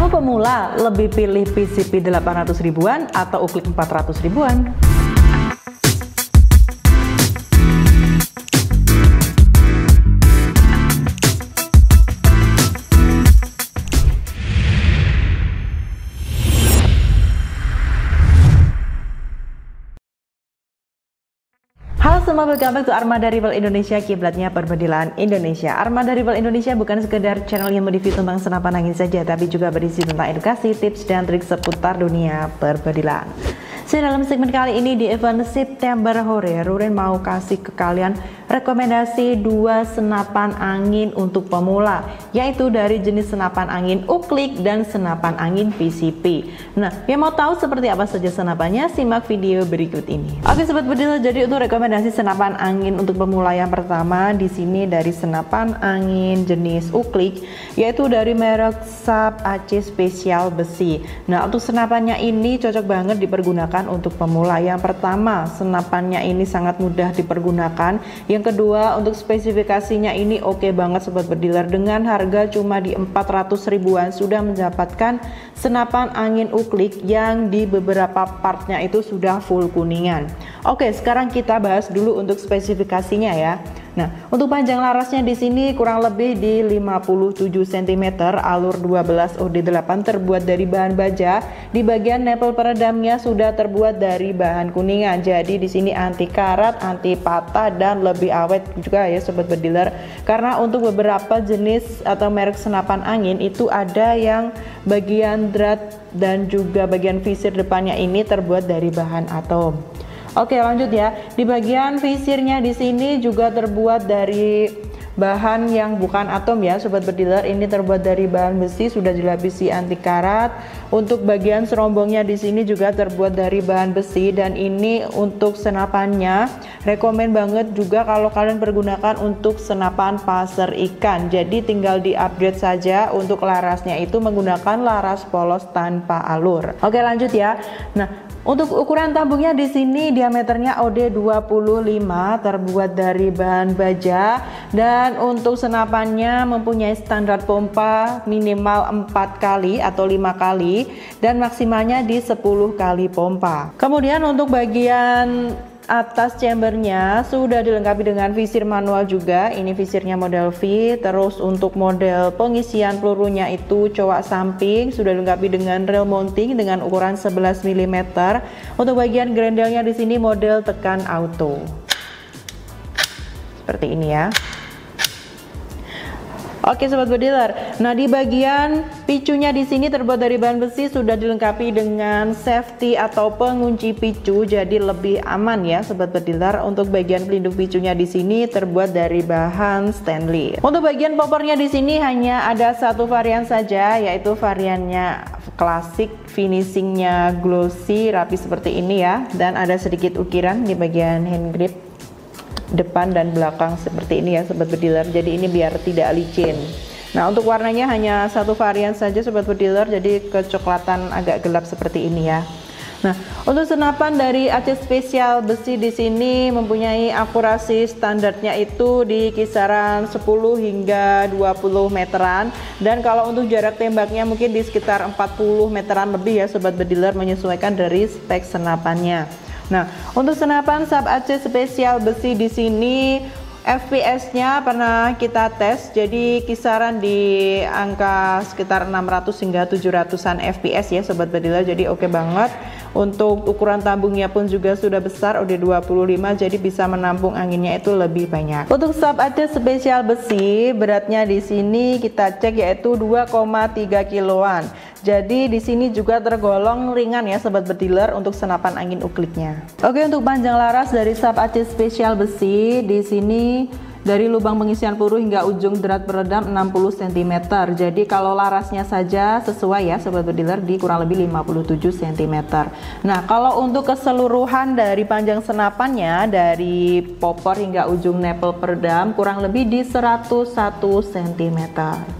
Kamu pemula lebih pilih PCP 800 ribuan atau uklik 400 ribuan? Halo semua, welcome back to Armada Rival Indonesia, kiblatnya perbedilan Indonesia. Armada Rival Indonesia bukan sekedar channel yang mereview tentang senapan angin saja, tapi juga berisi tentang edukasi, tips, dan trik seputar dunia perbedilan. Dalam segmen kali ini di event September Hore, Ruren mau kasih ke kalian rekomendasi 2 senapan angin untuk pemula, yaitu dari jenis senapan angin uklik dan senapan angin PCP. Nah, yang mau tahu seperti apa saja senapannya, simak video berikut ini. Oke sobat bedil, jadi untuk rekomendasi senapan angin untuk pemula yang pertama di sini dari senapan angin jenis uklik, yaitu dari merek SAP AC Spesial Besi. Nah, untuk senapannya ini cocok banget dipergunakan untuk pemula. Yang pertama, senapannya ini sangat mudah dipergunakan. Yang kedua, untuk spesifikasinya ini oke banget sobat bediler, dengan harga cuma di 400 ribuan sudah mendapatkan senapan angin uklik yang di beberapa partnya itu sudah full kuningan. Oke, sekarang kita bahas dulu untuk spesifikasinya ya. Nah, untuk panjang larasnya di sini kurang lebih di 57 cm, alur 12 OD8 terbuat dari bahan baja. Di bagian nempel peredamnya sudah terbuat dari bahan kuningan. Jadi di sini anti karat, anti patah, dan lebih awet juga ya sobat bediler. Karena untuk beberapa jenis atau merek senapan angin itu ada yang bagian drat dan juga bagian visir depannya ini terbuat dari bahan atom. Oke, lanjut ya. Di bagian visirnya di sini juga terbuat dari bahan yang bukan atom ya sobat bediler. Ini terbuat dari bahan besi, sudah dilapisi anti karat. Untuk bagian serombongnya di sini juga terbuat dari bahan besi, dan ini untuk senapannya rekomen banget juga kalau kalian pergunakan untuk senapan pasar ikan. Jadi tinggal di-upgrade saja untuk larasnya itu menggunakan laras polos tanpa alur. Oke, lanjut ya. Nah, untuk ukuran tabungnya di sini diameternya OD25, terbuat dari bahan baja, dan untuk senapannya mempunyai standar pompa minimal 4 kali atau 5 kali dan maksimalnya di 10 kali pompa. Kemudian untuk bagian atas chambernya sudah dilengkapi dengan visir manual juga. Ini visirnya model V. Terus untuk model pengisian pelurunya itu cowok samping, sudah dilengkapi dengan rail mounting dengan ukuran 11 mm. Untuk bagian grendelnya di sini model tekan auto. Seperti ini ya. Oke sobat bediler, nah di bagian picunya di sini terbuat dari bahan besi, sudah dilengkapi dengan safety atau pengunci picu, jadi lebih aman ya sobat bediler. Untuk bagian pelindung picunya di sini terbuat dari bahan stainless. Untuk bagian poppernya di sini hanya ada satu varian saja, yaitu variannya klasik, finishingnya glossy, rapi seperti ini ya, dan ada sedikit ukiran di bagian hand grip depan dan belakang seperti ini ya sobat bediler, jadi ini biar tidak licin. Nah, untuk warnanya hanya satu varian saja sobat bediler, jadi kecoklatan agak gelap seperti ini ya. Nah, untuk senapan dari AC Spesial Besi di sini mempunyai akurasi standarnya itu di kisaran 10 hingga 20 meteran, dan kalau untuk jarak tembaknya mungkin di sekitar 40 meteran lebih ya sobat bediler, menyesuaikan dari spek senapannya. Nah, untuk senapan SAP AC Spesial Besi di sini FPS-nya pernah kita tes, jadi kisaran di angka sekitar 600 hingga 700-an FPS ya sobat bediler, jadi oke banget. Untuk ukuran tabungnya pun juga sudah besar, udah 25, jadi bisa menampung anginnya itu lebih banyak. Untuk SAP AC Spesial Besi, beratnya di sini kita cek yaitu 2,3 kiloan. Jadi di sini juga tergolong ringan ya sobat bediler untuk senapan angin ukliknya. Oke, untuk panjang laras dari SAP AC Spesial Besi di sini dari lubang pengisian peluru hingga ujung drat peredam 60 cm. Jadi kalau larasnya saja sesuai ya sobat bediler di kurang lebih 57 cm. Nah, kalau untuk keseluruhan dari panjang senapannya dari popor hingga ujung nempel peredam kurang lebih di 101 cm.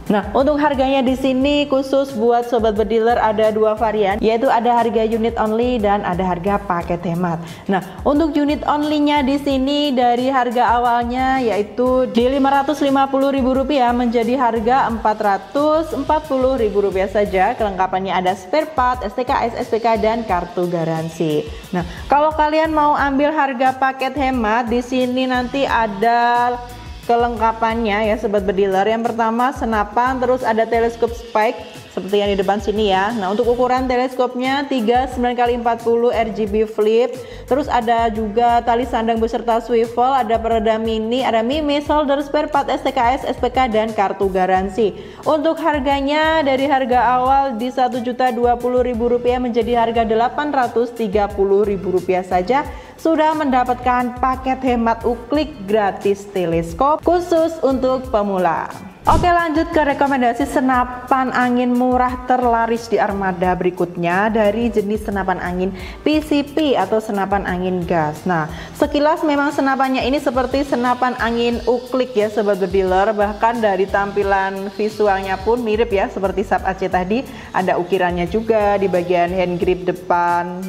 Nah, untuk harganya di sini khusus buat sobat bediler ada 2 varian, yaitu ada harga unit only dan ada harga paket hemat. Nah, untuk unit only-nya di sini dari harga awalnya yaitu yaitu di Rp550.000 menjadi harga Rp440.000 saja. Kelengkapannya ada spare part, STKS, SPK, dan kartu garansi. Nah, kalau kalian mau ambil harga paket hemat, di sini nanti ada kelengkapannya ya sobat bediler. Yang pertama senapan, terus ada teleskop spike seperti yang di depan sini ya. Nah, untuk ukuran teleskopnya 39x40 RGB flip. Terus ada juga tali sandang beserta swivel, ada peredam mini, ada mimi, solder, spare part, STKS, SPK, dan kartu garansi. Untuk harganya dari harga awal di Rp1.020.000 menjadi harga Rp830.000 saja, sudah mendapatkan paket hemat uklik gratis teleskop khusus untuk pemula. Oke, lanjut ke rekomendasi senapan angin murah terlaris di Armada berikutnya dari jenis senapan angin PCP atau senapan angin gas. Nah, sekilas memang senapannya ini seperti senapan angin uklik ya sobat bediler, bahkan dari tampilan visualnya pun mirip ya seperti Sub AC tadi. Ada ukirannya juga di bagian hand grip depan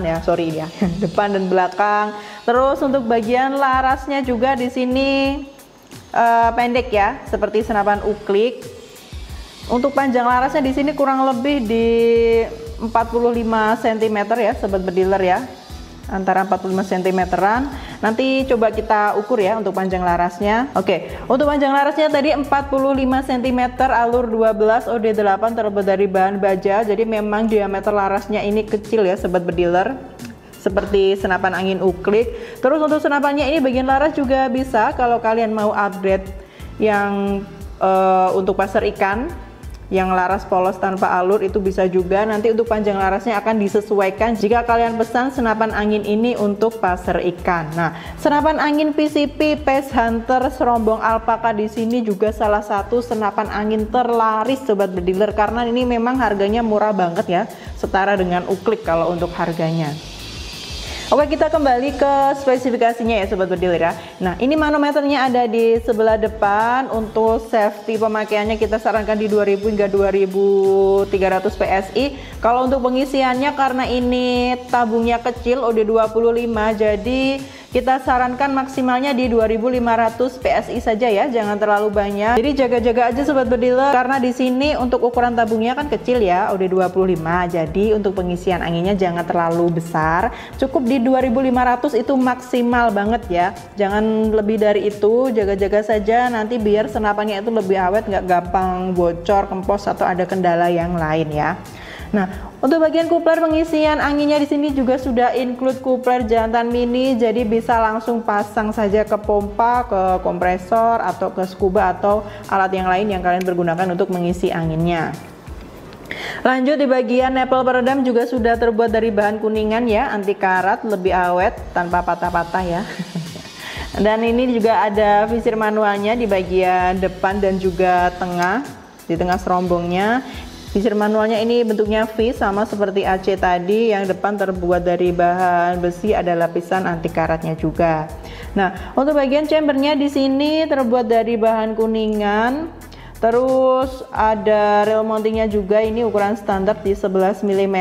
ya, sorry ya, depan dan belakang. Terus untuk bagian larasnya juga di sini pendek ya, seperti senapan uklik. Untuk panjang larasnya di sini kurang lebih di 45 cm ya sobat bediler ya, antara 45 cm-an. Nanti coba kita ukur ya untuk panjang larasnya. Oke, untuk panjang larasnya tadi 45 cm, alur 12, OD8, terbuat dari bahan baja. Jadi memang diameter larasnya ini kecil ya sobat bediler, seperti senapan angin uklik. Terus untuk senapannya ini bagian laras juga bisa kalau kalian mau upgrade yang untuk pasar ikan yang laras polos tanpa alur, itu bisa juga. Nanti untuk panjang larasnya akan disesuaikan jika kalian pesan senapan angin ini untuk pasar ikan. Nah, senapan angin PCP Pace Hunter serombong alpaka di sini juga salah satu senapan angin terlaris sobat bediler, karena ini memang harganya murah banget ya, setara dengan uklik kalau untuk harganya. Oke, kita kembali ke spesifikasinya ya sobat bediler ya. Nah, ini manometernya ada di sebelah depan. Untuk safety pemakaiannya kita sarankan di 2000 hingga 2300 PSI. Kalau untuk pengisiannya, karena ini tabungnya kecil OD25, jadi kita sarankan maksimalnya di 2500 PSI saja ya, jangan terlalu banyak. Jadi jaga-jaga aja sobat bediler, karena di sini untuk ukuran tabungnya kan kecil ya, OD25. Jadi untuk pengisian anginnya jangan terlalu besar, cukup di 2500 itu maksimal banget ya. Jangan lebih dari itu, jaga-jaga saja nanti biar senapannya itu lebih awet, nggak gampang bocor, kempos, atau ada kendala yang lain ya. Nah, untuk bagian kupler pengisian anginnya di sini juga sudah include kupler jantan mini, jadi bisa langsung pasang saja ke pompa, ke kompresor, atau ke scuba, atau alat yang lain yang kalian pergunakan untuk mengisi anginnya. Lanjut di bagian nepel peredam juga sudah terbuat dari bahan kuningan ya, anti karat, lebih awet, tanpa patah-patah ya. Dan ini juga ada visir manualnya di bagian depan dan juga tengah, di tengah serombongnya. Visir manualnya ini bentuknya V, sama seperti AC tadi. Yang depan terbuat dari bahan besi, ada lapisan anti karatnya juga. Nah, untuk bagian chambernya di sini terbuat dari bahan kuningan. Terus ada rail mountingnya juga, ini ukuran standar di 11 mm.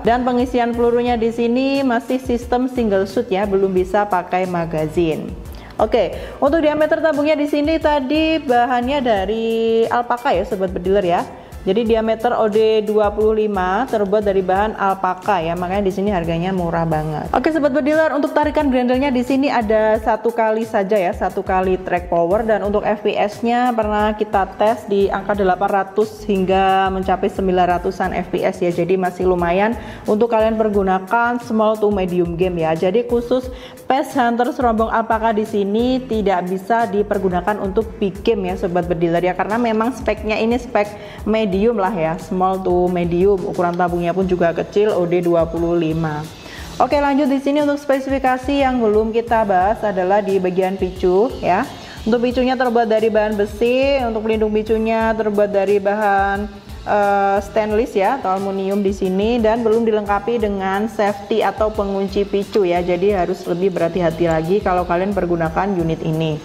Dan pengisian pelurunya di sini masih sistem single shoot ya, belum bisa pakai magazin. Oke, untuk diameter tabungnya di sini tadi bahannya dari alpaka ya sobat bediler ya. Jadi diameter OD25 terbuat dari bahan alpaka ya, makanya di sini harganya murah banget. Oke sobat bediler, untuk tarikan grandelnya di sini ada 1 kali saja ya, 1 kali track power. Dan untuk FPS-nya pernah kita tes di angka 800 hingga mencapai 900-an FPS ya. Jadi masih lumayan untuk kalian pergunakan small to medium game ya. Jadi khusus Pace Hunter serombong alpaka di sini tidak bisa dipergunakan untuk big game ya sobat bediler ya, karena memang speknya ini spek medium lah ya, small to medium. Ukuran tabungnya pun juga kecil, OD25. Oke, lanjut di sini untuk spesifikasi yang belum kita bahas adalah di bagian picu ya. Untuk picunya terbuat dari bahan besi, untuk pelindung picunya terbuat dari bahan stainless ya atau aluminium di sini, dan belum dilengkapi dengan safety atau pengunci picu ya. Jadi harus lebih berhati-hati lagi kalau kalian pergunakan unit ini.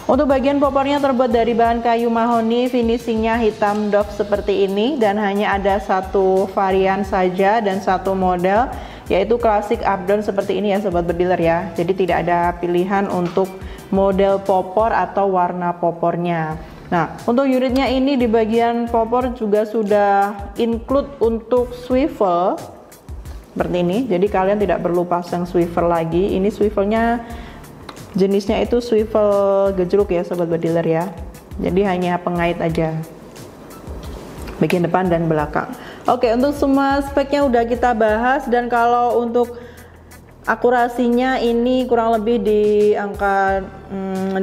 Untuk bagian popornya terbuat dari bahan kayu mahoni, finishingnya hitam doff seperti ini, dan hanya ada 1 varian saja dan 1 model, yaitu klasik up down seperti ini ya sobat bediler ya. Jadi tidak ada pilihan untuk model popor atau warna popornya. Nah, untuk unitnya ini di bagian popor juga sudah include untuk swivel seperti ini. Jadi kalian tidak perlu pasang swivel lagi. Ini swivelnya jenisnya itu swivel gejruk ya sobat bediler ya. Jadi hanya pengait aja bagian depan dan belakang. Oke, untuk semua speknya udah kita bahas, dan kalau untuk akurasinya ini kurang lebih di angka 20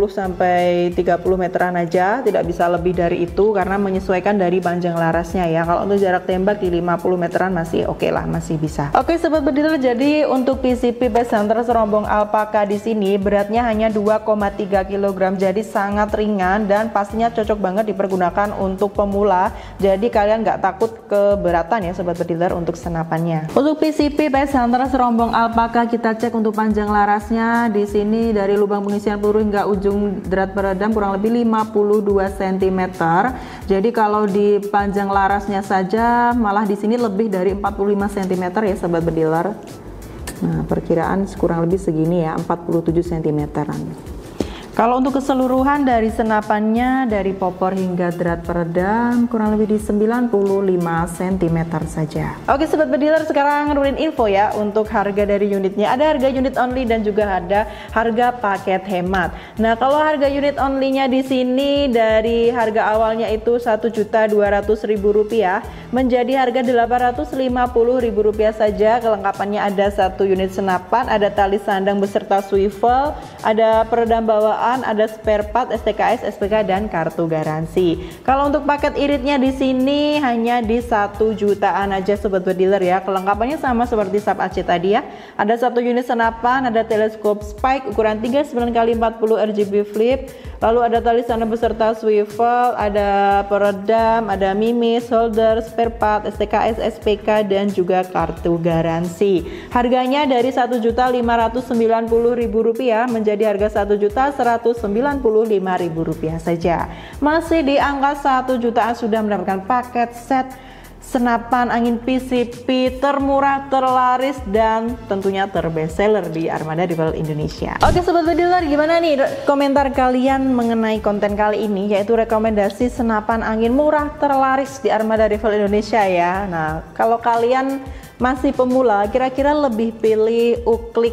sampai 30 meteran aja, tidak bisa lebih dari itu karena menyesuaikan dari panjang larasnya ya. Kalau untuk jarak tembak di 50 meteran masih oke lah, masih bisa. Oke sobat bediler, jadi untuk PCP Base Hunter serombong alpaka di sini beratnya hanya 2,3 kg, jadi sangat ringan dan pastinya cocok banget dipergunakan untuk pemula. Jadi kalian nggak takut keberatan ya sobat bediler untuk senapannya. Untuk PCP Base Hunter serombong alpaka kita cek untuk panjang larasnya di sini dari lubang pengisian peluru hingga ujung drat peredam kurang lebih 52 cm. Jadi kalau di panjang larasnya saja malah di sini lebih dari 45 cm ya sobat bediler. Nah, perkiraan kurang lebih segini ya, 47 cm. Kalau untuk keseluruhan dari senapannya dari popor hingga drat peredam kurang lebih di 95 cm saja. Oke sobat bediler, sekarang nurunin info ya untuk harga dari unitnya. Ada harga unit only dan juga ada harga paket hemat. Nah, kalau harga unit only-nya di sini dari harga awalnya itu Rp1.200.000 menjadi harga Rp850.000 saja. Kelengkapannya ada satu unit senapan, ada tali sandang beserta swivel, ada peredam bawaan, ada spare part, STKS, SPK dan kartu garansi. Kalau untuk paket iritnya di sini hanya di 1 jutaan aja sobat bediler ya. Kelengkapannya sama seperti Sub AC tadi ya. Ada satu unit senapan, ada teleskop spike ukuran 39x40 RGB flip, lalu ada tali sandang beserta swivel, ada peredam, ada mimis, holder, spare part, STKS, SPK dan juga kartu garansi. Harganya dari Rp1.590.000 menjadi harga Rp1.195.000 saja. Masih di angka 1 jutaan sudah mendapatkan paket set senapan angin PCP termurah, terlaris dan tentunya terbestseller di Armada Rival Indonesia. Oke sobat bediler, gimana nih komentar kalian mengenai konten kali ini, yaitu rekomendasi senapan angin murah terlaris di Armada Rival Indonesia ya. Nah, kalau kalian masih pemula, kira-kira lebih pilih Uklik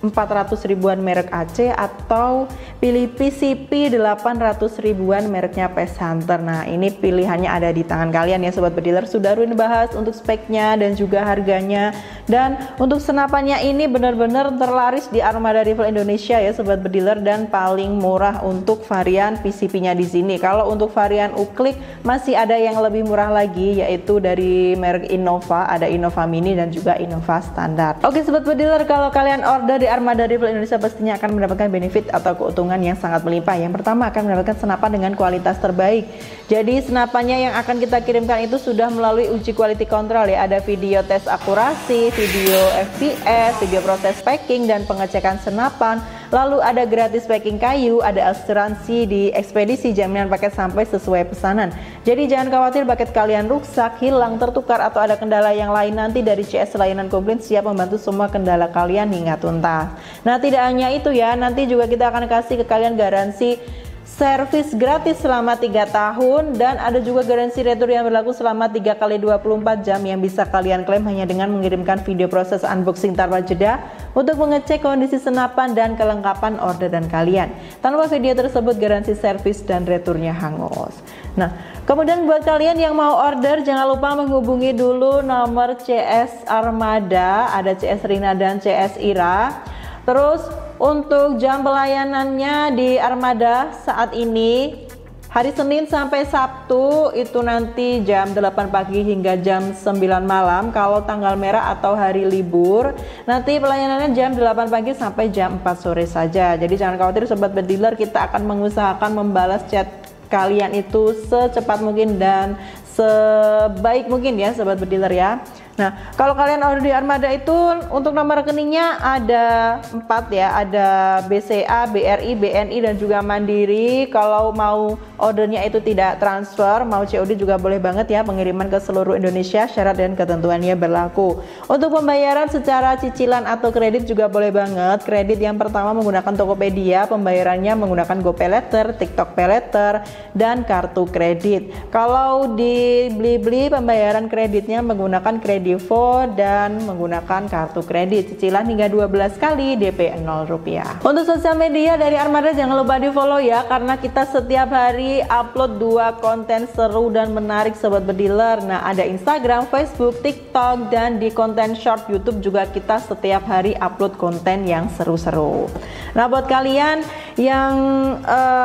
400 ribuan merek AC atau pilih PCP 800 ribuan mereknya Base Hunter? Nah, ini pilihannya ada di tangan kalian ya sobat bediler. Sudah Ruin bahas untuk speknya dan juga harganya, dan untuk senapannya ini benar-benar terlaris di Armada Rival Indonesia ya sobat bediler, dan paling murah untuk varian PCP-nya di sini. Kalau untuk varian Uklik masih ada yang lebih murah lagi, yaitu dari merek Innova, ada Innova Mini dan juga Innova Standar. Oke sobat bediler, kalau kalian order di Armada Rival Indonesia pastinya akan mendapatkan benefit atau keuntungan yang sangat melimpah. Yang pertama, akan mendapatkan senapan dengan kualitas terbaik. Jadi senapannya yang akan kita kirimkan itu sudah melalui uji quality control ya. Ada video tes akurasi, video FPS, video proses packing dan pengecekan senapan. Lalu ada gratis packing kayu, ada asuransi di ekspedisi, jaminan paket sampai sesuai pesanan. Jadi jangan khawatir paket kalian rusak, hilang, tertukar atau ada kendala yang lain, nanti dari CS Layanan Komplain siap membantu semua kendala kalian hingga tuntas. Nah, tidak hanya itu ya, nanti juga kita akan kasih ke kalian garansi servis gratis selama 3 tahun, dan ada juga garansi retur yang berlaku selama 3 kali 24 jam yang bisa kalian klaim hanya dengan mengirimkan video proses unboxing tanpa jeda untuk mengecek kondisi senapan dan kelengkapan orderan kalian. Tanpa video tersebut garansi servis dan returnya hangus. Nah, kemudian buat kalian yang mau order jangan lupa menghubungi dulu nomor CS Armada, ada CS Rina dan CS Ira. Terus untuk jam pelayanannya di Armada saat ini hari Senin sampai Sabtu itu nanti jam 8 pagi hingga jam 9 malam. Kalau tanggal merah atau hari libur nanti pelayanannya jam 8 pagi sampai jam 4 sore saja. Jadi jangan khawatir sobat bediler, kita akan mengusahakan membalas chat kalian itu secepat mungkin dan sebaik mungkin ya sobat bediler ya. Nah, kalau kalian order di Armada itu untuk nomor rekeningnya ada 4 ya, ada BCA, BRI, BNI dan juga Mandiri. Kalau mau ordernya itu tidak transfer, mau COD juga boleh banget ya, pengiriman ke seluruh Indonesia, syarat dan ketentuannya berlaku. Untuk pembayaran secara cicilan atau kredit juga boleh banget. Kredit yang pertama menggunakan Tokopedia, pembayarannya menggunakan GoPayLater, TikTok Paylater, dan kartu kredit. Kalau di Blibli, pembayaran kreditnya menggunakan Kredivo dan menggunakan kartu kredit, cicilan hingga 12 kali, DP 0 rupiah. Untuk sosial media dari Armada jangan lupa di follow ya, karena kita setiap hari upload 2 konten seru dan menarik sobat bediler. Nah, ada Instagram, Facebook, TikTok, dan di konten short YouTube juga kita setiap hari upload konten yang seru-seru. Nah, buat kalian yang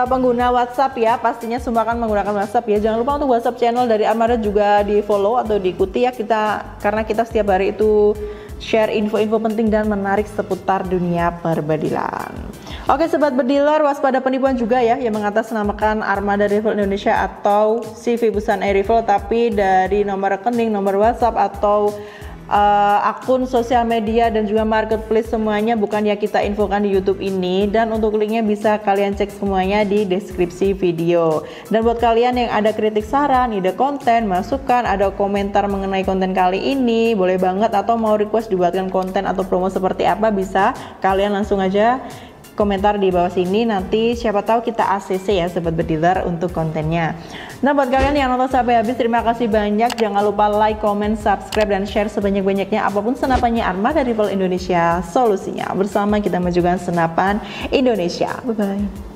pengguna WhatsApp ya, pastinya semua kan menggunakan WhatsApp ya, jangan lupa untuk WhatsApp channel dari Armada juga di follow atau diikuti ya, karena kita setiap hari itu share info-info penting dan menarik seputar dunia perbedilan. Oke sobat bediler, waspada penipuan juga ya yang mengatasnamakan Armada Rival Indonesia atau CV Busan Air Rival, tapi dari nomor rekening, nomor WhatsApp atau akun sosial media dan juga marketplace semuanya bukan ya kita infokan di YouTube ini. Dan untuk linknya bisa kalian cek semuanya di deskripsi video. Dan buat kalian yang ada kritik, saran, ide konten, masukan, ada komentar mengenai konten kali ini, boleh banget, atau mau request dibuatkan konten atau promo seperti apa, bisa kalian langsung aja komentar di bawah sini, nanti siapa tahu kita ACC ya sobat bediler untuk kontennya. Nah, buat kalian yang nonton sampai habis, terima kasih banyak. Jangan lupa like, comment, subscribe, dan share sebanyak-banyaknya apapun senapannya Armada Rival Indonesia, solusinya bersama kita majukan senapan Indonesia. Bye bye.